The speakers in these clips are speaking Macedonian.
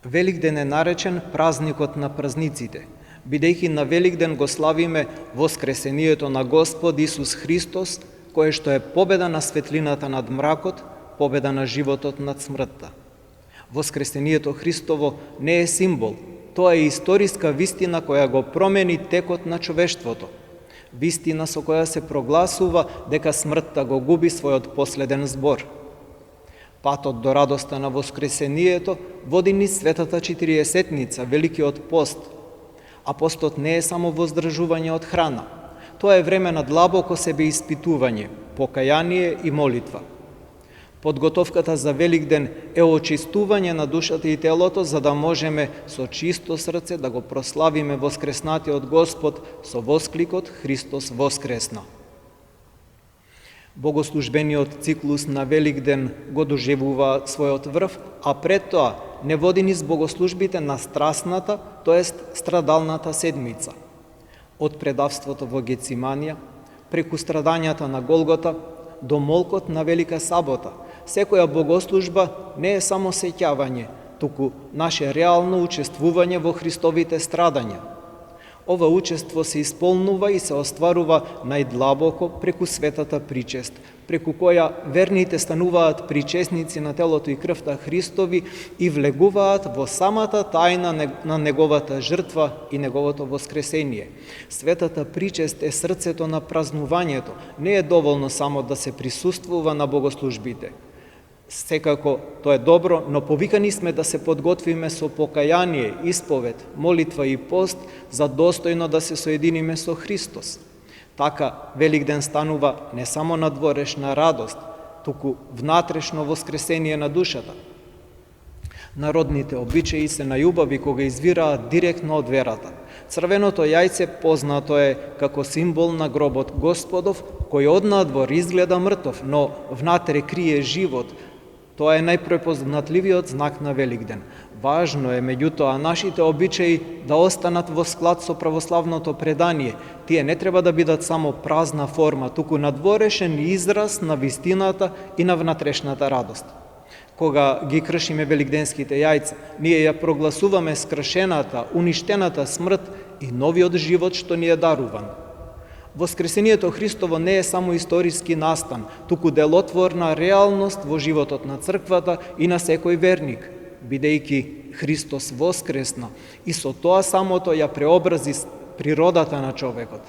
Великден е наречен празникот на празниците, бидејќи на Великден го славиме воскресението на Господ Исус Христос, кое што е победа на светлината над мракот, победа на животот над смртта. Воскресението Христово не е символ, тоа е историска вистина која го промени текот на човештвото. Вистина со која се прогласува дека смртта го губи својот последен збор. Патот до радоста на воскресението води низ светата Четириесетница, Великиот пост. А постот не е само воздржување од храна. Тоа е време на длабоко себеиспитување, покаяние и молитва. Подготовката за Великден е очистување на душата и телото, за да можеме со чисто срце да го прославиме воскреснатиот Господ со воскликот Христос воскресна. Богослужбениот циклус на Великден го доживува својот врв, а пред тоа не води низ богослужбите на страсната, тоест страдалната седмица. Од предавството во Гециманија, преку страдањата на Голгота, до молкот на Велика Сабота, секоја богослужба не е само сеќавање, туку наше реално учествување во Христовите страдања. Ова учество се исполнува и се остварува најдлабоко преку светата причест, преку која верните стануваат причесници на телото и крвта Христови и влегуваат во самата тајна на неговата жртва и неговото воскресение. Светата причест е срцето на празнувањето. Не е доволно само да се присуствува на богослужбите. Секако тоа е добро, но повикани сме да се подготвиме со покаяние, исповед, молитва и пост за достојно да се соединиме со Христос. Така Великден станува не само надворешна радост, туку внатрешно воскресение на душата. Народните обичаи се најубави кога извираат директно од верата. Црвеното јајце познато е како символ на гробот Господов, кој однадвор изгледа мртов, но внатре крие живот. Тоа е најпрепознатливиот знак на Великден. Важно е, меѓутоа, нашите обичаи да останат во склад со православното предание. Тие не треба да бидат само празна форма, туку надворешен израз на вистината и на внатрешната радост. Кога ги кршиме великденските јајца, ние ја прогласуваме скршената, уништената смрт и новиот живот што ни е даруван. Воскресението Христово не е само историски настан, туку делотворна реалност во животот на црквата и на секој верник, бидејќи Христос воскресна и со тоа самото ја преобрази природата на човекот.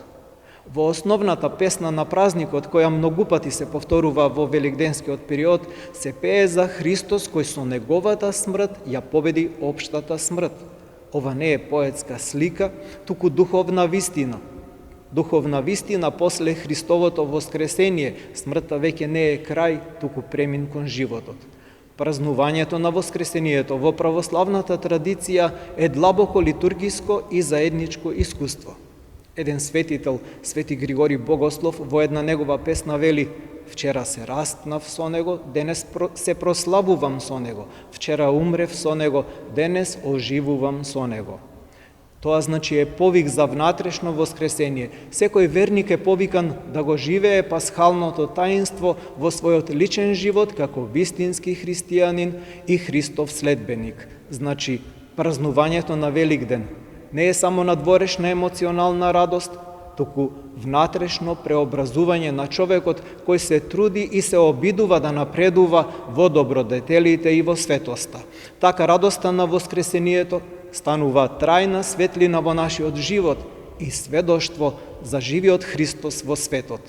Во основната песна на празникот, која многу пати се повторува во великденскиот период, се пее за Христос кој со неговата смрт ја победи општата смрт. Ова не е поетска слика, туку духовна вистина. Духовна вистина после Христовото воскресение, смртта веќе не е крај, туку премин кон животот. Празнувањето на воскресението во православната традиција е длабоко литургиско и заедничко искуство. Еден светител, Свети Григори Богослов, во една негова песна вели: "Вчера се растнав со него, денес се прославувам со него. Вчера умрев со него, денес оживувам со него." Тоа значи е повик за внатрешно воскресение. Секој верник е повикан да го живее пасхалното таинство во својот личен живот како вистински христијанин и Христов следбеник. Значи, празнувањето на Великден не е само надворешна емоционална радост, туку внатрешно преобразување на човекот кој се труди и се обидува да напредува во добродетелите и во светоста. Така радоста на воскресението станува трајна светлина во нашиот живот и сведоштво за живиот Христос во светот.